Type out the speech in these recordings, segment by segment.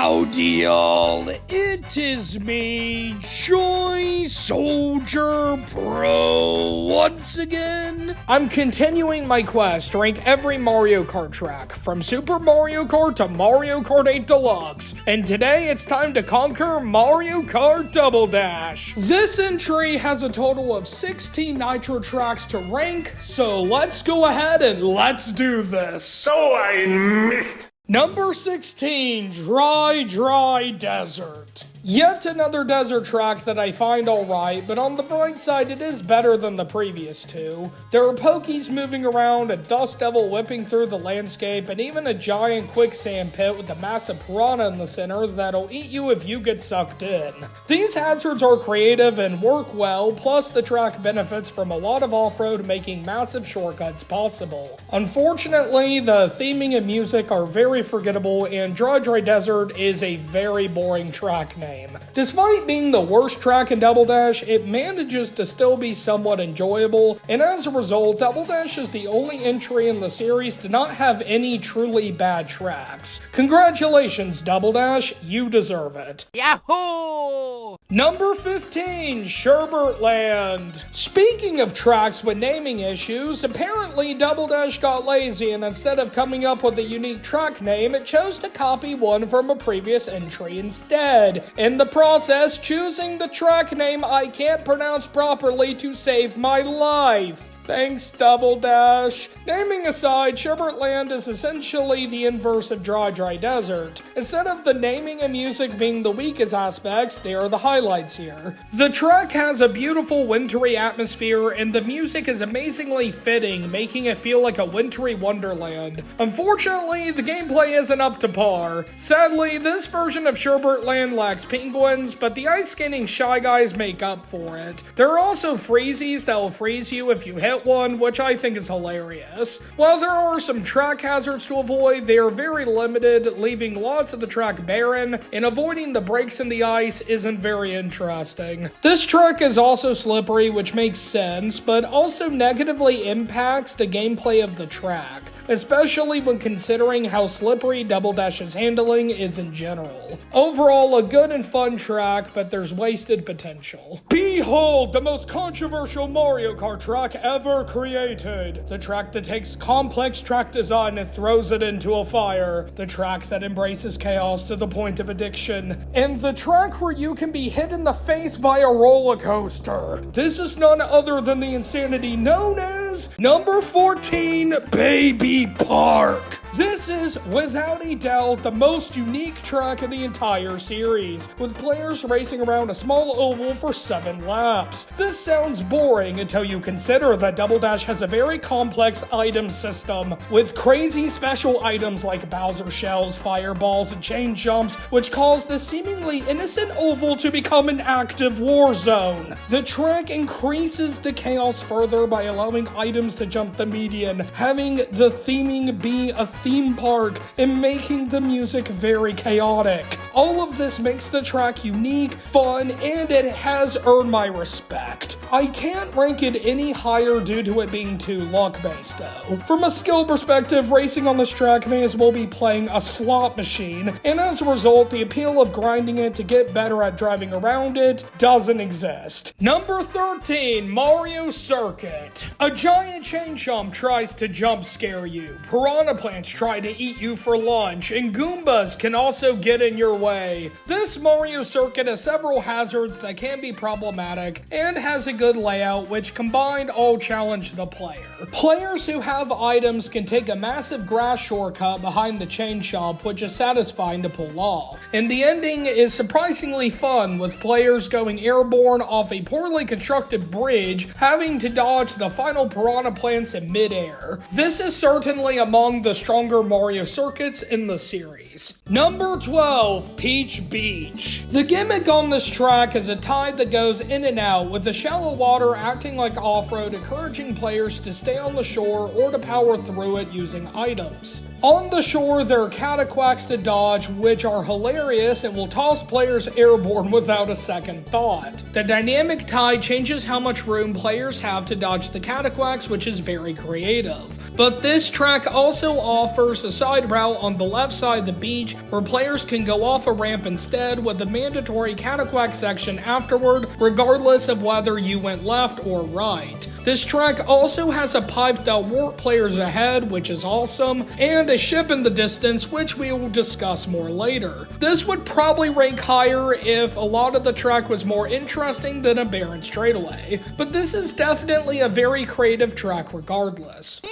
Howdy Y'all, it is me, Joy Soldier Pro, once again. I'm continuing my quest to rank every Mario Kart track, from Super Mario Kart to Mario Kart 8 Deluxe, and today it's time to conquer Mario Kart Double Dash. This entry has a total of 16 Nitro tracks to rank, so let's go ahead and let's do this. So I missed. Number 16, Dry Desert. Yet another desert track that I find alright, but on the bright side it is better than the previous two. There are pokies moving around, a dust devil whipping through the landscape, and even a giant quicksand pit with a massive piranha in the center that'll eat you if you get sucked in. These hazards are creative and work well, plus the track benefits from a lot of off-road, making massive shortcuts possible. Unfortunately, the theming and music are very forgettable, and Dry Desert is a very boring track name. Despite being the worst track in Double Dash, it manages to still be somewhat enjoyable, and as a result, Double Dash is the only entry in the series to not have any truly bad tracks. Congratulations, Double Dash, you deserve it. Yahoo! Number 15, Sherbet Land. Speaking of tracks with naming issues, apparently Double Dash got lazy, and instead of coming up with a unique track name, it chose to copy one from a previous entry instead. In the process, choosing the track name I can't pronounce properly to save my life. Thanks, Double Dash. Naming aside, Sherbet Land is essentially the inverse of Dry Desert. Instead of the naming and music being the weakest aspects, they are the highlights here. The track has a beautiful wintry atmosphere, and the music is amazingly fitting, making it feel like a wintry wonderland. Unfortunately, the gameplay isn't up to par. Sadly, this version of Sherbet Land lacks penguins, but the ice skating Shy Guys make up for it. There are also freezies that will freeze you if you hit one, which I think is hilarious. While there are some track hazards to avoid, they are very limited, leaving lots of the track barren, and avoiding the breaks in the ice isn't very interesting. This track is also slippery, which makes sense, but also negatively impacts the gameplay of the track, especially when considering how slippery Double Dash's handling is in general. Overall, a good and fun track, but there's wasted potential. Behold, the most controversial Mario Kart track ever created. The track that takes complex track design and throws it into a fire. The track that embraces chaos to the point of addiction. And the track where you can be hit in the face by a roller coaster. This is none other than the insanity known as number 14, Baby Park. This is, without a doubt, the most unique track in the entire series, with players racing around a small oval for 7 laps. This sounds boring until you consider that Double Dash has a very complex item system, with crazy special items like Bowser shells, fireballs, and chain jumps, which cause the seemingly innocent oval to become an active war zone. The track increases the chaos further by allowing items to jump the median, having the theming be a theme park, and making the music very chaotic. All of this makes the track unique, fun, and it has earned my respect. I can't rank it any higher due to it being too luck-based though. From a skill perspective, racing on this track may as well be playing a slot machine, and as a result, the appeal of grinding it to get better at driving around it doesn't exist. Number 13, Mario Circuit. A giant chain chomp tries to jump scare you. Piranha plants try to eat you for lunch, and Goombas can also get in your way. This Mario Circuit has several hazards that can be problematic, and has a good layout, which combined all challenge the player. Players who have items can take a massive grass shortcut behind the chain chomp, which is satisfying to pull off. And the ending is surprisingly fun, with players going airborne off a poorly constructed bridge, having to dodge the final piranha plants in midair. This is certainly among the stronger Mario circuits in the series. Number 12, Peach Beach. The gimmick on this track is a tide that goes in and out, with the shallow water acting like off-road, encouraging players to stay on the shore or to power through it using items. On the shore, there are cataquacks to dodge, which are hilarious and will toss players airborne without a second thought. The dynamic tide changes how much room players have to dodge the cataquacks, which is very creative. But this track also offers a side route on the left side of the beach where players can go off a ramp instead with a mandatory cataquack section afterward, regardless of whether you went left or right. This track also has a pipe that warp players ahead, which is awesome, and a ship in the distance, which we will discuss more later. This would probably rank higher if a lot of the track was more interesting than a barren straightaway, but this is definitely a very creative track regardless.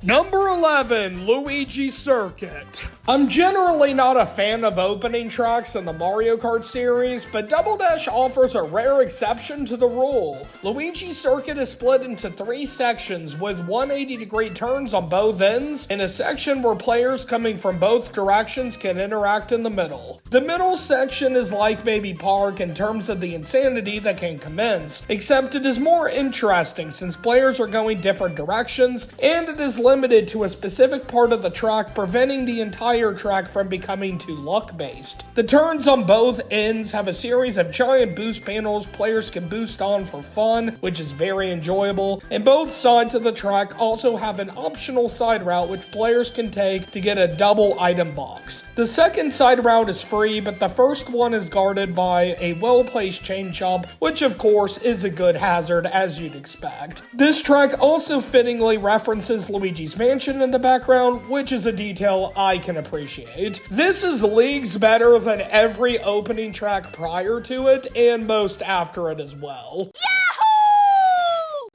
Number 11, Luigi Circuit. I'm generally not a fan of opening tracks in the Mario Kart series, but Double Dash offers a rare exception to the rule. Luigi Circuit is split into 3 sections with 180-degree turns on both ends, and a section where players coming from both directions can interact in the middle. The middle section is like Baby Park in terms of the insanity that can commence, except it is more interesting since players are going different directions, and it is limited to a specific part of the track, preventing the entire track from becoming too luck-based. The turns on both ends have a series of giant boost panels players can boost on for fun, which is very enjoyable, and both sides of the track also have an optional side route which players can take to get a double item box. The second side route is free, but the first one is guarded by a well-placed chain jump, which of course is a good hazard as you'd expect. This track also fittingly references Luigi's Mansion in the background, which is a detail I can appreciate. This is leagues better than every opening track prior to it, and most after it as well.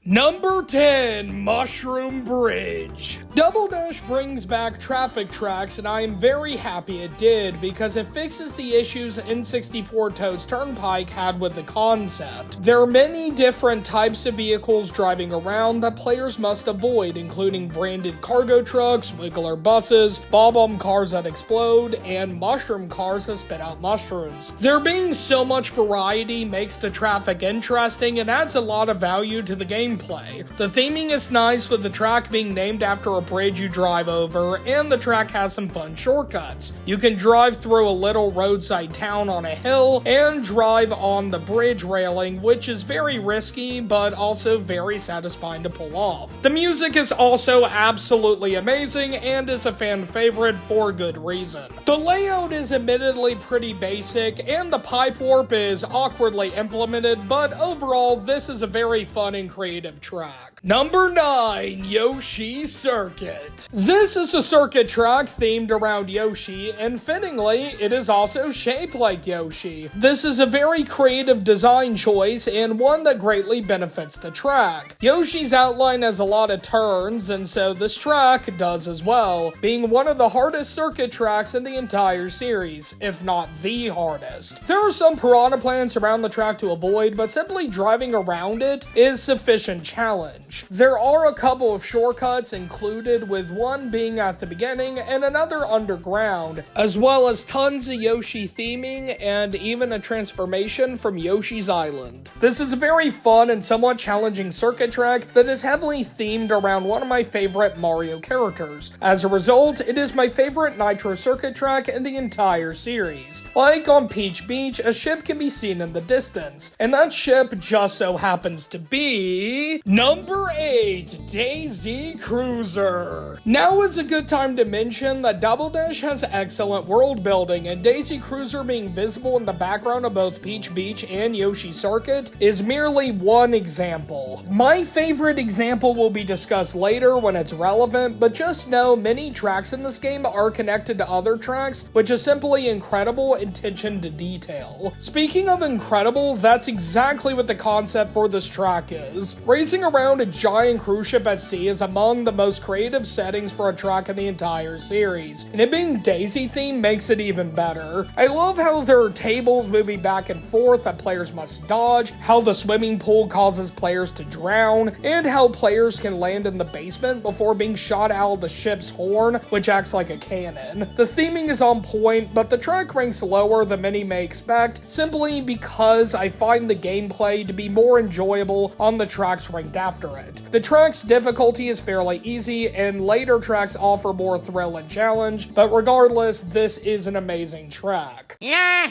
Number 10, Mushroom Bridge. Double Dash brings back traffic tracks, and I am very happy it did because it fixes the issues N64 Toad's Turnpike had with the concept. There are many different types of vehicles driving around that players must avoid, including branded cargo trucks, wiggler buses, bomb cars that explode, and mushroom cars that spit out mushrooms. There being so much variety makes the traffic interesting and adds a lot of value to the game. The theming is nice with the track being named after a bridge you drive over, and the track has some fun shortcuts. You can drive through a little roadside town on a hill and drive on the bridge railing, which is very risky but also very satisfying to pull off. The music is also absolutely amazing and is a fan favorite for good reason. The layout is admittedly pretty basic and the pipe warp is awkwardly implemented, but overall this is a very fun and creative track. Number 9, Yoshi Circuit. This is a circuit track themed around Yoshi, and fittingly, it is also shaped like Yoshi. This is a very creative design choice and one that greatly benefits the track. Yoshi's outline has a lot of turns, and so this track does as well, being one of the hardest circuit tracks in the entire series, if not the hardest. There are some piranha plants around the track to avoid, but simply driving around it is sufficient challenge. There are a couple of shortcuts included, with one being at the beginning and another underground, as well as tons of Yoshi theming and even a transformation from Yoshi's Island. This is a very fun and somewhat challenging circuit track that is heavily themed around one of my favorite Mario characters. As a result, it is my favorite Nitro circuit track in the entire series. Like on Peach Beach, a ship can be seen in the distance, and that ship just so happens to be Number 8, Daisy Cruiser. Now is a good time to mention that Double Dash has excellent world building, and Daisy Cruiser being visible in the background of both Peach Beach and Yoshi Circuit is merely one example. My favorite example will be discussed later when it's relevant, but just know many tracks in this game are connected to other tracks, which is simply incredible attention to detail. Speaking of incredible, that's exactly what the concept for this track is. Racing around a giant cruise ship at sea is among the most creative settings for a track in the entire series, and it being Daisy themed makes it even better. I love how there are tables moving back and forth that players must dodge, how the swimming pool causes players to drown, and how players can land in the basement before being shot out of the ship's horn, which acts like a cannon. The theming is on point, but the track ranks lower than many may expect, simply because I find the gameplay to be more enjoyable on the track tracks ranked after it. The track's difficulty is fairly easy, and later tracks offer more thrill and challenge, but regardless, this is an amazing track. Yeah.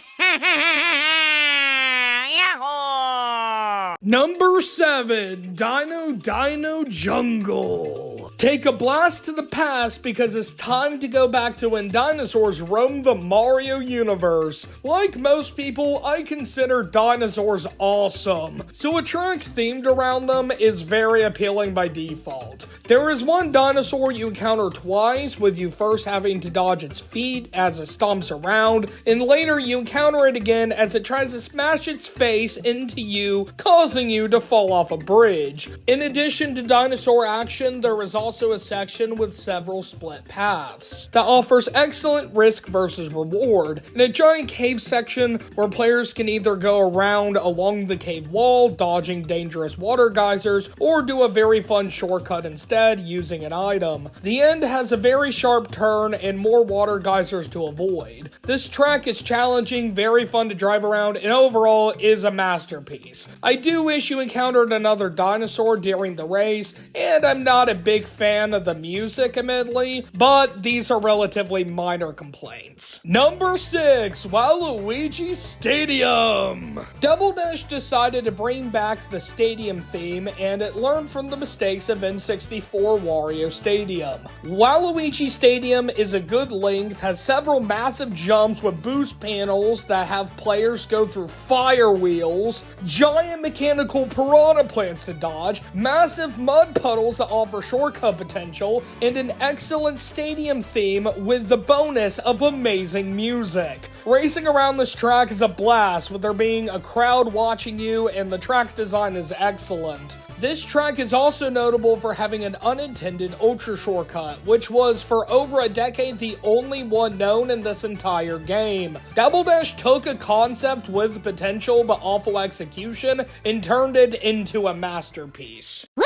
Number 7, Dino Jungle. Take a blast to the past because it's time to go back to when dinosaurs roamed the Mario universe. Like most people, I consider dinosaurs awesome, so a track themed around them is very appealing by default. There is one dinosaur you encounter twice, with you first having to dodge its feet as it stomps around, and later you encounter it again as it tries to smash its face into you, causing you to fall off a bridge. In addition to dinosaur action, there is also a section with several split paths that offers excellent risk versus reward. In a giant cave section where players can either go around along the cave wall, dodging dangerous water geysers, or do a very fun shortcut instead using an item. The end has a very sharp turn and more water geysers to avoid. This track is challenging, very fun to drive around, and overall is a masterpiece. I do wish you encountered another dinosaur during the race, and I'm not a big fan of the music, admittedly, but these are relatively minor complaints. Number 6, Waluigi Stadium. Double Dash decided to bring back the stadium theme, and it learned from the mistakes of N64 Wario Stadium. Waluigi Stadium is a good length, has several massive jumps with boost panels that have players go through fire wheels, giant mechanical piranha plants to dodge, massive mud puddles that offer shortcut potential, and an excellent stadium theme with the bonus of amazing music. Racing around this track is a blast, with there being a crowd watching you, and the track design is excellent. This track is also notable for having an unintended ultra shortcut, which was for over a decade the only one known in this entire game. Double Dash took a concept with potential but awful execution and turned it into a masterpiece. We're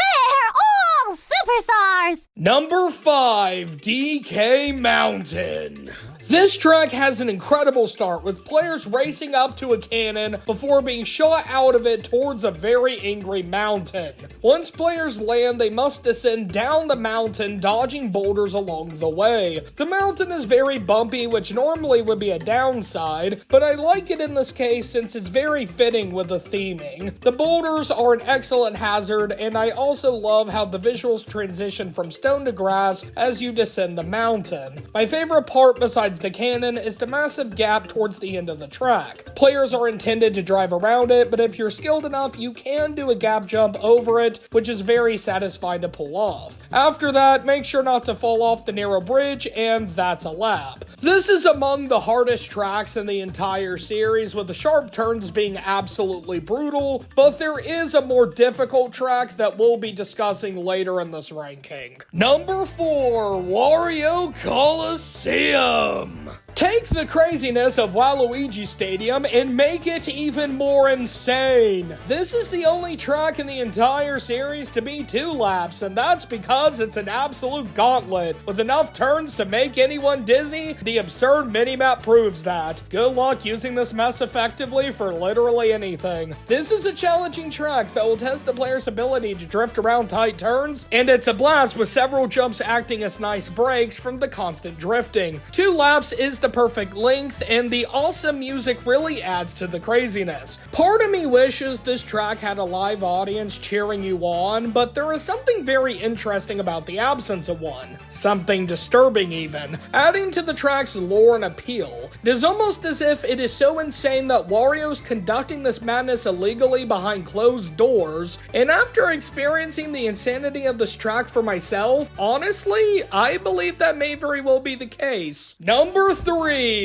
all superstars! Number 5, DK Mountain. This track has an incredible start, with players racing up to a cannon before being shot out of it towards a very angry mountain. Once players land, they must descend down the mountain, dodging boulders along the way. The mountain is very bumpy, which normally would be a downside, but I like it in this case since it's very fitting with the theming. The boulders are an excellent hazard, and I also love how the visuals transition from stone to grass as you descend the mountain. My favorite part besides the cannon is the massive gap towards the end of the track. Players are intended to drive around it, but if you're skilled enough, you can do a gap jump over it, which is very satisfying to pull off. After that, make sure not to fall off the narrow bridge, and that's a lap. This is among the hardest tracks in the entire series, with the sharp turns being absolutely brutal, but there is a more difficult track that we'll be discussing later in this ranking. Number 4, Wario Colosseum. Take the craziness of Waluigi Stadium and make it even more insane. This is the only track in the entire series to be 2 laps, and that's because it's an absolute gauntlet. With enough turns to make anyone dizzy, the absurd minimap proves that. Good luck using this mess effectively for literally anything. This is a challenging track that will test the player's ability to drift around tight turns, and it's a blast with several jumps acting as nice breaks from the constant drifting. 2 laps is the perfect length, and the awesome music really adds to the craziness. Part of me wishes this track had a live audience cheering you on, but there is something very interesting about the absence of one. Something disturbing even, adding to the track's lore and appeal. It is almost as if it is so insane that Wario's conducting this madness illegally behind closed doors, and after experiencing the insanity of this track for myself, honestly, I believe that may very well be the case. Number 3,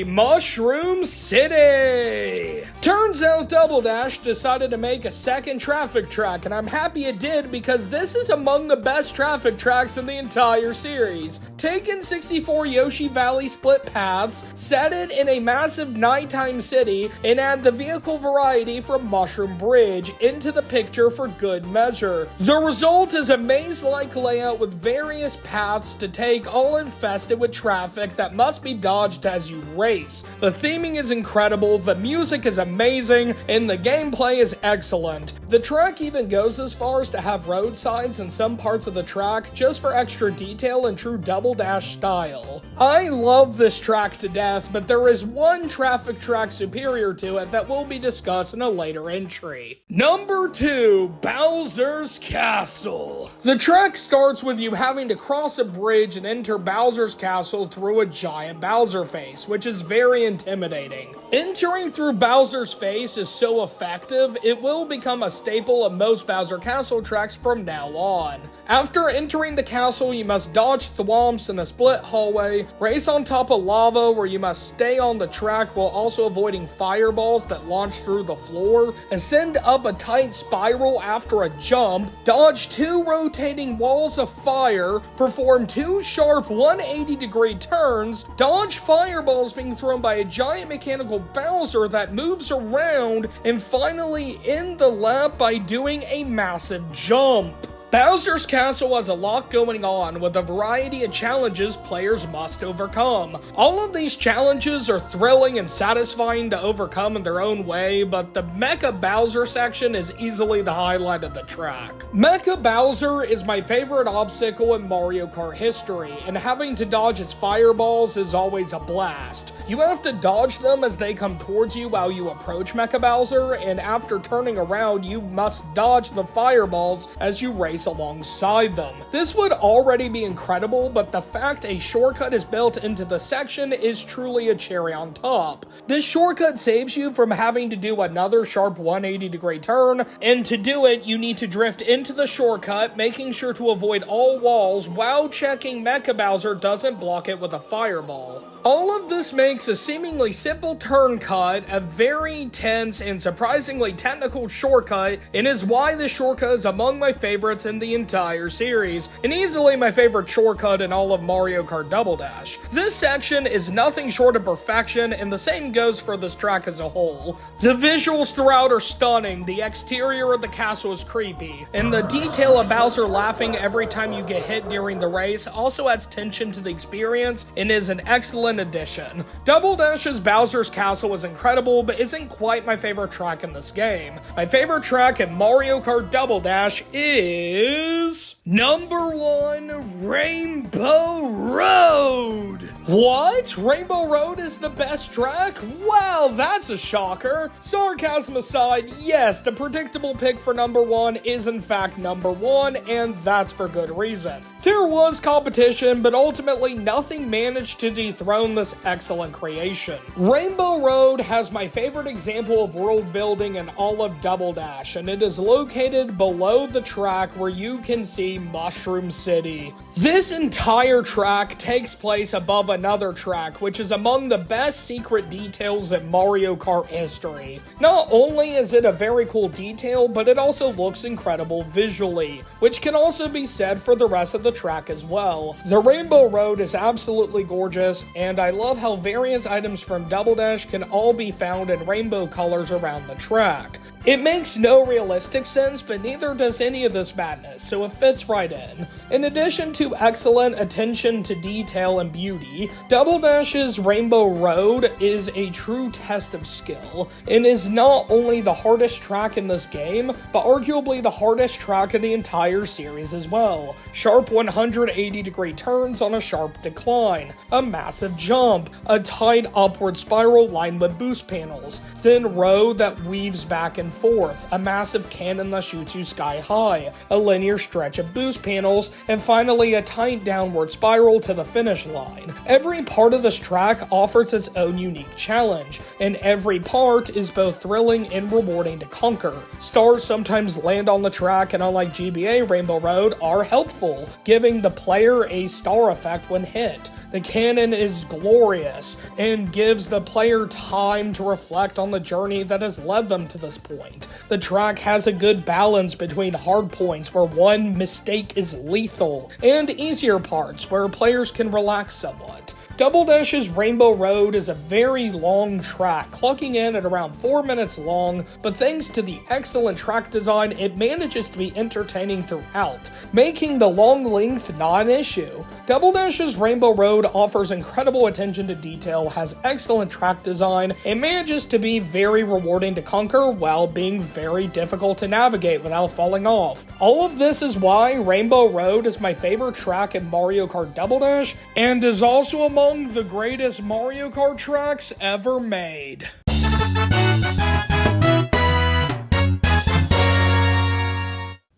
Mushroom City. Turns out Double Dash decided to make a second traffic track, and I'm happy it did because this is among the best traffic tracks in the entire series. Take N64 Yoshi Valley split paths, set it in a massive nighttime city, and add the vehicle variety from Mushroom Bridge into the picture for good measure. The result is a maze-like layout with various paths to take, all infested with traffic that must be dodged as you race. The theming is incredible, the music is amazing, and the gameplay is excellent. The track even goes as far as to have road signs in some parts of the track just for extra detail in true Double Dash style. I love this track to death, but there is one traffic track superior to it that will be discussed in a later entry. Number 2, Bowser's Castle. The track starts with you having to cross a bridge and enter Bowser's Castle through a giant Bowser face, which is very intimidating. Entering through Bowser's face is so effective, it will become a staple of most Bowser Castle tracks from now on. After entering the castle, you must dodge thwomps in a split hallway, race on top of lava where you must stay on the track while also avoiding fireballs that launch through the floor, ascend up a tight spiral after a jump, dodge 2 rotating walls of fire, perform 2 sharp 180-degree turns, dodge fireballs being thrown by a giant mechanical Bowser that moves around, and finally end the lap by doing a massive jump. Bowser's Castle has a lot going on with a variety of challenges players must overcome. All of these challenges are thrilling and satisfying to overcome in their own way, but the Mecha Bowser section is easily the highlight of the track. Mecha Bowser is my favorite obstacle in Mario Kart history, and having to dodge its fireballs is always a blast. You have to dodge them as they come towards you while you approach Mecha Bowser, and after turning around you must dodge the fireballs as you race alongside them. This would already be incredible, but the fact a shortcut is built into the section is truly a cherry on top. This shortcut saves you from having to do another sharp 180-degree turn, and to do it you need to drift into the shortcut, making sure to avoid all walls while checking Mecha Bowser doesn't block it with a fireball. All of this makes a seemingly simple turn cut a very tense and surprisingly technical shortcut, and is why this shortcut is among my favorites in the entire series, and easily my favorite shortcut in all of Mario Kart Double Dash. This section is nothing short of perfection, and the same goes for this track as a whole. The visuals throughout are stunning, the exterior of the castle is creepy, and the detail of Bowser laughing every time you get hit during the race also adds tension to the experience and is an excellent addition. Double Dash's Bowser's Castle is incredible, but isn't quite my favorite track in this game. My favorite track in Mario Kart Double Dash is number 1, Rainbow Road. What? Rainbow Road is the best track? Well, that's a shocker. Sarcasm aside, yes, the predictable pick for number 1 is in fact number 1, and that's for good reason. There was competition, but ultimately nothing managed to dethrone this excellent creation. Rainbow Road has my favorite example of world building in all of Double Dash, and it is located below the track where you can see Mushroom City. This entire track takes place above another track, which is among the best secret details in Mario Kart history. Not only is it a very cool detail, but it also looks incredible visually, which can also be said for the rest of the track as well. The Rainbow Road is absolutely gorgeous, and I love how various items from Double Dash can all be found in rainbow colors around the track. It makes no realistic sense, but neither does any of this madness, so it fits right in. In addition to excellent attention to detail and beauty, Double Dash's Rainbow Road is a true test of skill, and is not only the hardest track in this game, but arguably the hardest track in the entire series as well. Sharp 180-degree turns on a sharp decline, a massive jump, a tight upward spiral lined with boost panels, thin road that weaves back and forth, a massive cannon that shoots you sky high, a linear stretch of boost panels, and finally a tight downward spiral to the finish line. Every part of this track offers its own unique challenge, and every part is both thrilling and rewarding to conquer. Stars sometimes land on the track, and unlike GBA Rainbow Road, are helpful, giving the player a star effect when hit. The cannon is glorious, and gives the player time to reflect on the journey that has led them to this point. The track has a good balance between hard points where one mistake is lethal, and easier parts where players can relax somewhat. Double Dash's Rainbow Road is a very long track, clocking in at around 4 minutes long, but thanks to the excellent track design, it manages to be entertaining throughout, making the long length not an issue. Double Dash's Rainbow Road offers incredible attention to detail, has excellent track design, and manages to be very rewarding to conquer while being very difficult to navigate without falling off. All of this is why Rainbow Road is my favorite track in Mario Kart Double Dash, and is also among the greatest Mario Kart tracks ever made.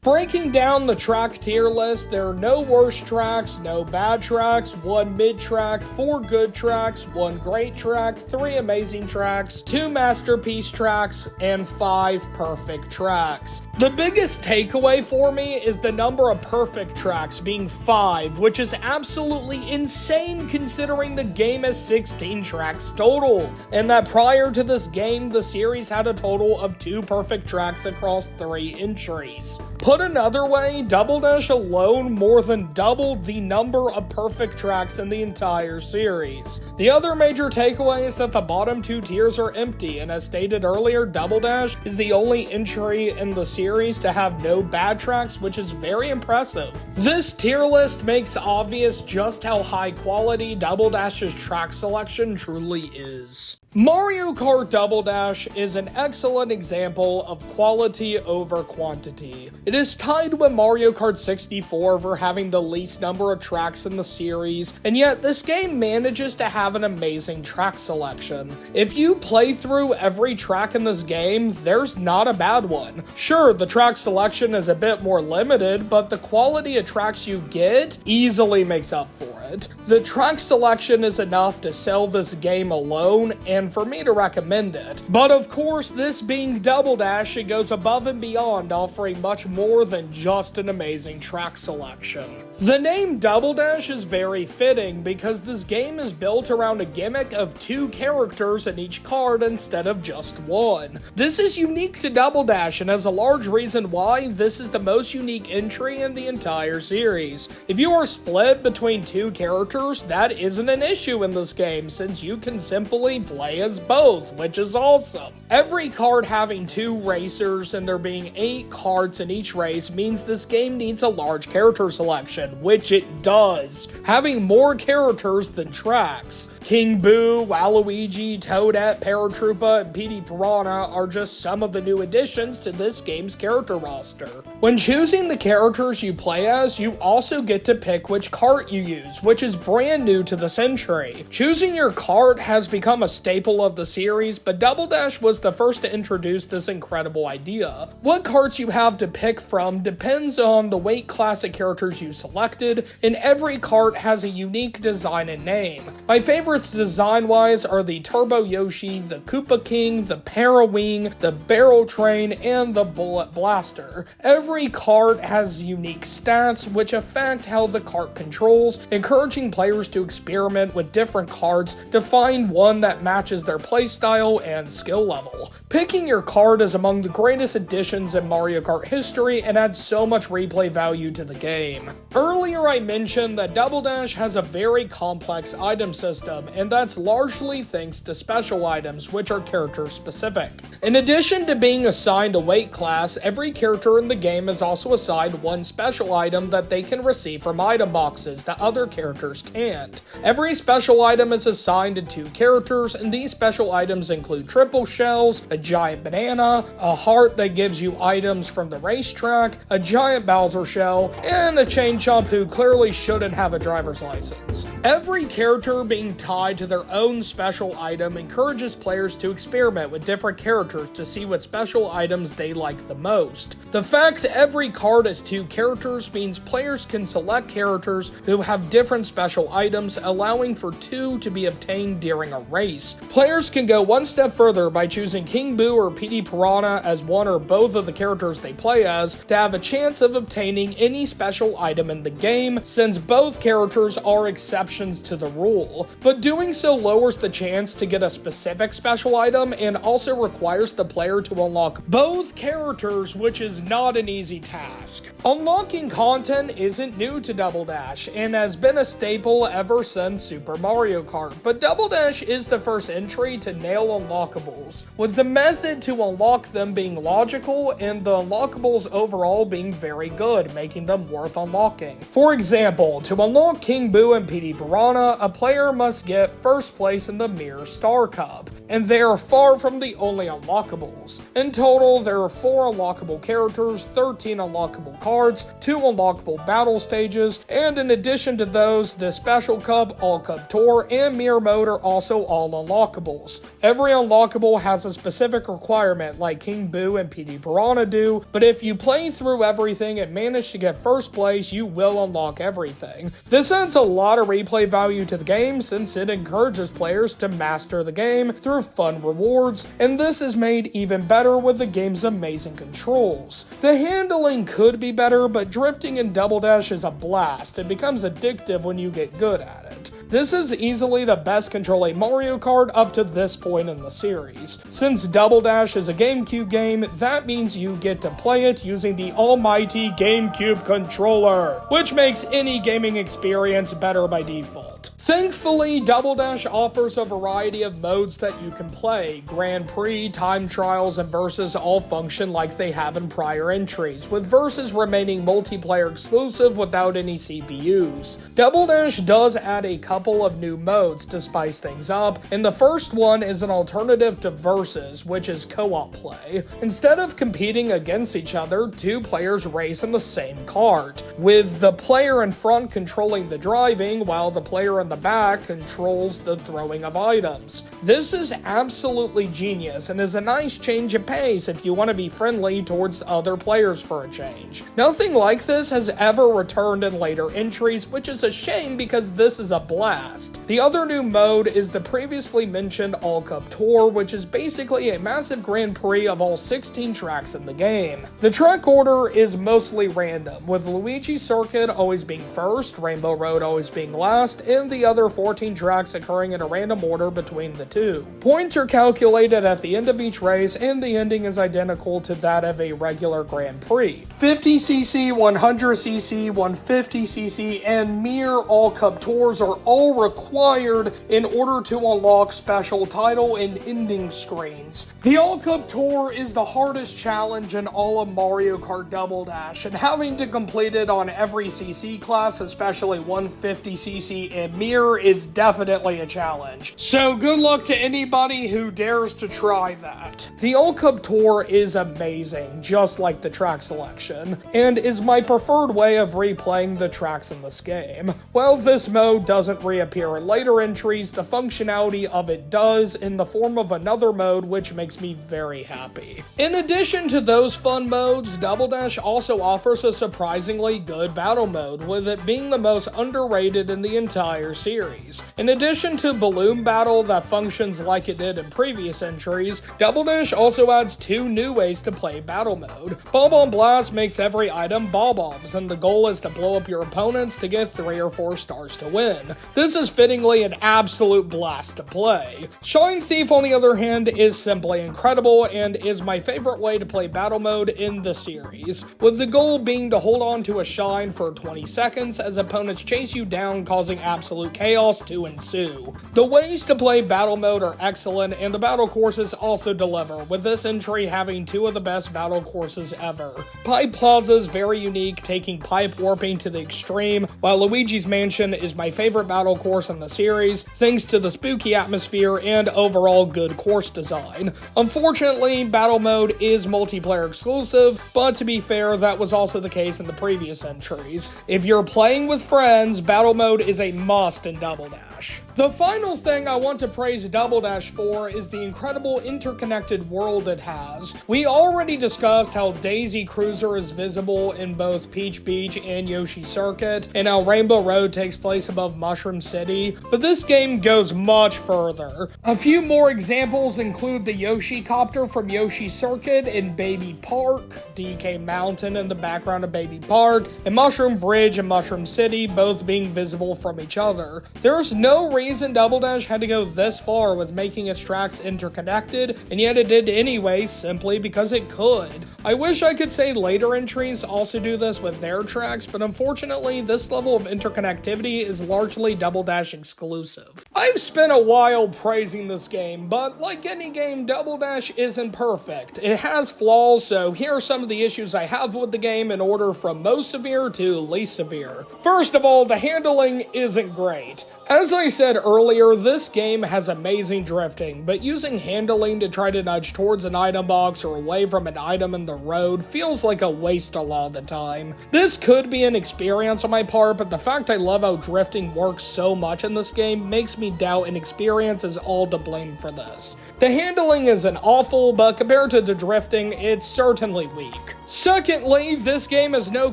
Breaking down the track tier list, there are no worse tracks, no bad tracks, 1 mid track, 4 good tracks, 1 great track, 3 amazing tracks, 2 masterpiece tracks, and 5 perfect tracks. The biggest takeaway for me is the number of perfect tracks being 5, which is absolutely insane considering the game has 16 tracks total, and that prior to this game, the series had a total of 2 perfect tracks across 3 entries. Put another way, Double Dash alone more than doubled the number of perfect tracks in the entire series. The other major takeaway is that the bottom 2 tiers are empty, and as stated earlier, Double Dash is the only entry in the series to have no bad tracks, which is very impressive. This tier list makes obvious just how high quality Double Dash's track selection truly is. Mario Kart Double Dash is an excellent example of quality over quantity. It is tied with Mario Kart 64 for having the least number of tracks in the series, and yet this game manages to have an amazing track selection. If you play through every track in this game, there's not a bad one. Sure, the track selection is a bit more limited, but the quality of tracks you get easily makes up for it. The track selection is enough to sell this game alone, and for me to recommend it. But of course, this being Double Dash, it goes above and beyond, offering much more than just an amazing track selection. The name Double Dash is very fitting because this game is built around a gimmick of 2 characters in each card instead of just 1. This is unique to Double Dash and is a large reason why this is the most unique entry in the entire series. If you are split between 2 characters, that isn't an issue in this game since you can simply play as both, which is awesome. Every card having 2 racers and there being 8 cards in each race means this game needs a large character selection, which it does, having more characters than tracks. King Boo, Waluigi, Toadette, Paratroopa, and Petey Piranha are just some of the new additions to this game's character roster. When choosing the characters you play as, you also get to pick which kart you use, which is brand new to this entry. Choosing your kart has become a staple of the series, but Double Dash was the first to introduce this incredible idea. What karts you have to pick from depends on the weight class of characters you selected, and every kart has a unique design and name. My favorites design-wise are the Turbo Yoshi, the Koopa King, the Parawing, the Barrel Train, and the Bullet Blaster. Every kart has unique stats which affect how the kart controls, encouraging players to experiment with different karts to find one that matches their playstyle and skill level. Picking your kart is among the greatest additions in Mario Kart history and adds so much replay value to the game. Earlier I mentioned that Double Dash has a very complex item system, and that's largely thanks to special items, which are character specific. In addition to being assigned a weight class, every character in the game is also assigned 1 special item that they can receive from item boxes that other characters can't. Every special item is assigned to 2 characters, and these special items include triple shells, a giant banana, a heart that gives you items from the racetrack, a giant Bowser shell, and a Chain Chomp who clearly shouldn't have a driver's license. Every character being tied to their own special item encourages players to experiment with different characters to see what special items they like the most. The fact every card is 2 characters means players can select characters who have different special items, allowing for 2 to be obtained during a race. Players can go one step further by choosing King Boo or Petey Piranha as one or both of the characters they play as to have a chance of obtaining any special item in the game, since both characters are exceptions to the rule. But doing so lowers the chance to get a specific special item and also requires the player to unlock both characters, which is not an easy task. Unlocking content isn't new to Double Dash and has been a staple ever since Super Mario Kart, but Double Dash is the first entry to nail unlockables, with the method to unlock them being logical and the unlockables overall being very good, making them worth unlocking. For example, to unlock King Boo and Petey Piranha, a player must get first place in the Mirror Star Cup, and they are far from the only unlockables. In total, there are 4 unlockable characters, 13 unlockable cards, 2 unlockable battle stages, and in addition to those, the Special Cup, All Cup Tour, and Mirror Mode are also all unlockables. Every unlockable has a specific requirement like King Boo and Petey Piranha do, but if you play through everything and manage to get first place, you will unlock everything. This adds a lot of replay value to the game since it encourages players to master the game through fun rewards, and this is made even better with the game's amazing controls. The handling could be better, but drifting in Double Dash is a blast. It becomes addictive when you get good at it. This is easily the best controlling Mario Kart up to this point in the series. Since Double Dash is a GameCube game, that means you get to play it using the almighty GameCube controller, which makes any gaming experience better by default. Thankfully, Double Dash offers a variety of modes that you can play. Grand Prix, Time Trials, and Versus all function like they have in prior entries, with Versus remaining multiplayer exclusive without any CPUs. Double Dash does add a couple of new modes to spice things up, and the first one is an alternative to Versus, which is co-op play. Instead of competing against each other, 2 players race in the same kart, with the player in front controlling the driving while the player in the back controls the throwing of items. This is absolutely genius and is a nice change of pace if you want to be friendly towards other players for a change. Nothing like this has ever returned in later entries, which is a shame because this is a blast. The other new mode is the previously mentioned All Cup Tour, which is basically a massive Grand Prix of all 16 tracks in the game. The track order is mostly random, with Luigi Circuit always being first, Rainbow Road always being last, and the other 14 tracks occurring in a random order between the 2. Points are calculated at the end of each race, and the ending is identical to that of a regular Grand Prix. 50cc, 100cc, 150cc, and Mirror All Cup Tours are all required in order to unlock special title and ending screens. The All Cup Tour is the hardest challenge in all of Mario Kart Double Dash, and having to complete it on every CC class, especially 150cc and Mirror, is definitely a challenge. So good luck to anybody who dares to try that. The All Cup Tour is amazing, just like the track selection, and is my preferred way of replaying the tracks in this game. While this mode doesn't reappear in later entries, the functionality of it does in the form of another mode, which makes me very happy. In addition to those fun modes, Double Dash also offers a surprisingly good battle mode, with it being the most underrated in the entire series. In addition to Balloon Battle that functions like it did in previous entries, Double Dash also adds 2 new ways to play battle mode. Bomb Blast makes every item ball bombs, and the goal is to blow up your opponents to get 3 or 4 stars to win. This is fittingly an absolute blast to play. Shine Thief, on the other hand, is simply incredible and is my favorite way to play battle mode in the series, with the goal being to hold on to a shine for 20 seconds as opponents chase you down, causing absolute chaos to ensue. The ways to play battle mode are excellent, and the battle courses also deliver, with this entry having 2 of the best battle courses ever. Pipe Plaza is very unique, taking pipe warping to the extreme, while Luigi's Mansion is my favorite battle course in the series, thanks to the spooky atmosphere and overall good course design. Unfortunately, battle mode is multiplayer exclusive, but to be fair, that was also the case in the previous entries. If you're playing with friends, battle mode is a must in Double Dash. The final thing I want to praise Double Dash for is the incredible interconnected world it has. We already discussed how Daisy Cruiser is visible in both Peach Beach and Yoshi Circuit, and how Rainbow Road takes place above Mushroom City, but this game goes much further. A few more examples include the Yoshi Copter from Yoshi Circuit in Baby Park, DK Mountain in the background of Baby Park, and Mushroom Bridge and Mushroom City both being visible from each other. There's no reason reason Double Dash had to go this far with making its tracks interconnected, and yet it did anyway simply because it could. I wish I could say later entries also do this with their tracks, but unfortunately this level of interconnectivity is largely Double Dash exclusive. I've spent a while praising this game, but like any game, Double Dash isn't perfect. It has flaws, so here are some of the issues I have with the game in order from most severe to least severe. First of all, the handling isn't great. As I said earlier, this game has amazing drifting, but using handling to try to nudge towards an item box or away from an item in the road feels like a waste a lot of the time. This could be an experience on my part, but the fact I love how drifting works so much in this game makes me doubt an experience is all to blame for this. The handling isn't awful, but compared to the drifting, it's certainly weak. Secondly, this game has no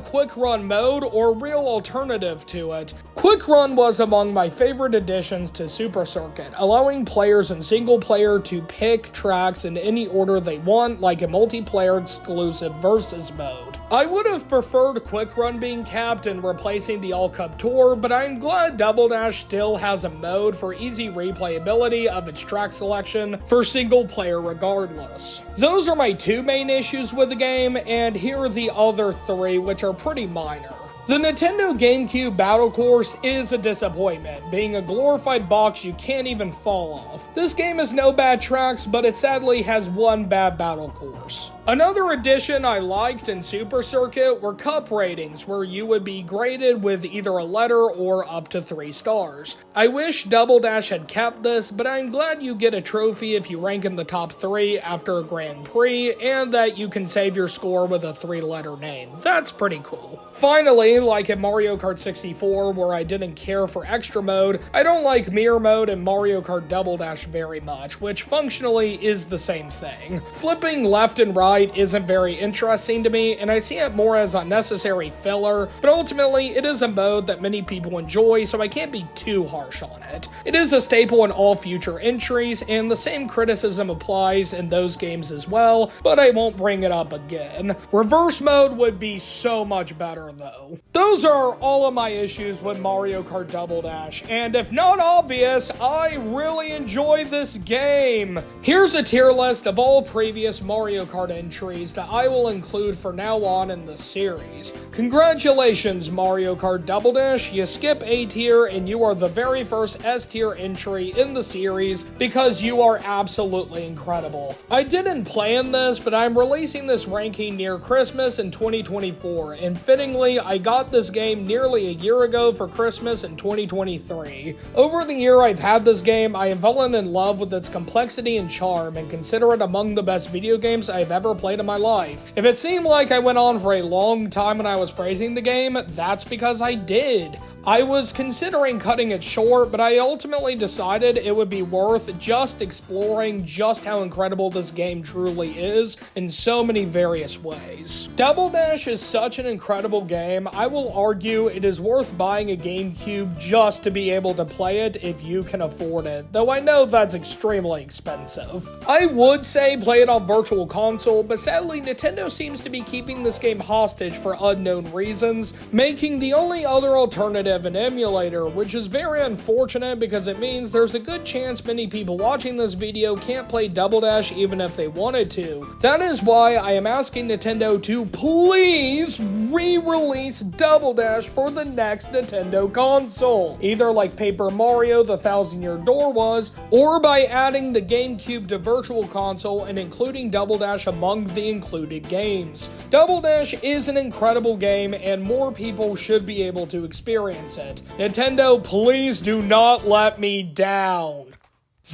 quick run mode or real alternative to it. Quick run was among my favorite additions to Super Circuit, allowing players in single player to pick tracks in any order they want, like a multiplayer exclusive versus mode. I would have preferred Quick Run being capped and replacing the All Cup Tour, but I'm glad Double Dash still has a mode for easy replayability of its track selection for single player regardless. Those are my two main issues with the game, and here are the other three, which are pretty minor. The Nintendo GameCube Battle Course is a disappointment, being a glorified box you can't even fall off. This game has no bad tracks, but it sadly has one bad battle course. Another addition I liked in Super Circuit were cup ratings, where you would be graded with either a letter or up to 3 stars. I wish Double Dash had kept this, but I'm glad you get a trophy if you rank in the top 3 after a Grand Prix, and that you can save your score with a 3-letter name. That's pretty cool. Finally, like in Mario Kart 64, where I didn't care for extra mode, I don't like mirror mode in Mario Kart Double Dash very much, which functionally is the same thing. Flipping left and right isn't very interesting to me, and I see it more as unnecessary filler, but ultimately it is a mode that many people enjoy, so I can't be too harsh on it. It is a staple in all future entries, and the same criticism applies in those games as well, but I won't bring it up again. Reverse mode would be so much better though. Those are all of my issues with Mario Kart Double Dash, and if not obvious, I really enjoy this game. Here's a tier list of all previous Mario Kart entries that I will include for now on in the series. Congratulations, Mario Kart Double Dash, you skip A tier and you are the very first S tier entry in the series because you are absolutely incredible. I didn't plan this, but I'm releasing this ranking near Christmas in 2024, and fittingly, I got this game nearly a year ago for Christmas in 2023. Over the year I've had this game, I have fallen in love with its complexity and charm, and consider it among the best video games I've ever played in my life. If it seemed like I went on for a long time when I was praising the game, that's because I did. I was considering cutting it short, but I ultimately decided it would be worth just exploring just how incredible this game truly is in so many various ways. Double Dash is such an incredible game, I will argue it is worth buying a GameCube just to be able to play it if you can afford it, though I know that's extremely expensive. I would say play it on Virtual Console, but sadly Nintendo seems to be keeping this game hostage for unknown reasons, making the only other alternative an emulator, which is very unfortunate because it means there's a good chance many people watching this video can't play Double Dash even if they wanted to. That is why I am asking Nintendo to please re-release Double Dash for the next Nintendo console, either like Paper Mario The Thousand Year Door was, or by adding the GameCube to Virtual Console and including Double Dash among the included games. Double Dash is an incredible game and more people should be able to experience it. Nintendo, please do not let me down.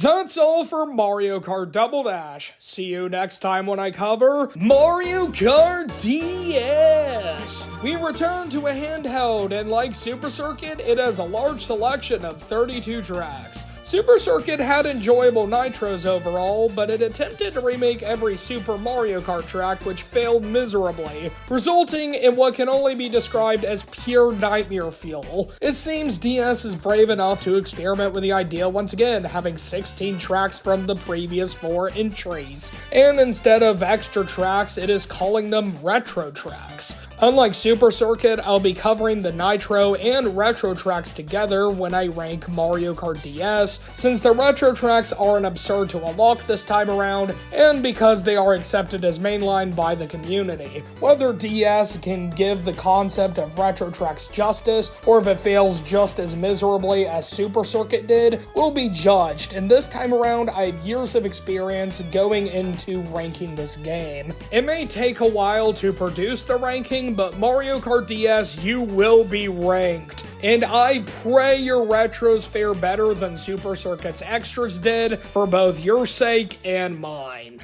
That's all for Mario Kart Double Dash. See you next time when I cover Mario Kart DS. We return to a handheld, and like Super Circuit, it has a large selection of 32 tracks. Super Circuit had enjoyable nitros overall, but it attempted to remake every Super Mario Kart track, which failed miserably, resulting in what can only be described as pure nightmare fuel. It seems DS is brave enough to experiment with the idea once again, having 16 tracks from the previous 4 entries, and instead of extra tracks, it is calling them retro tracks. Unlike Super Circuit, I'll be covering the Nitro and Retro tracks together when I rank Mario Kart DS, since the Retro tracks aren't absurd to unlock this time around, and because they are accepted as mainline by the community. Whether DS can give the concept of Retro tracks justice, or if it fails just as miserably as Super Circuit did, will be judged, and this time around I have years of experience going into ranking this game. It may take a while to produce the ranking, but Mario Kart DS, you will be ranked. And I pray your retros fare better than Super Circuit's extras did, for both your sake and mine.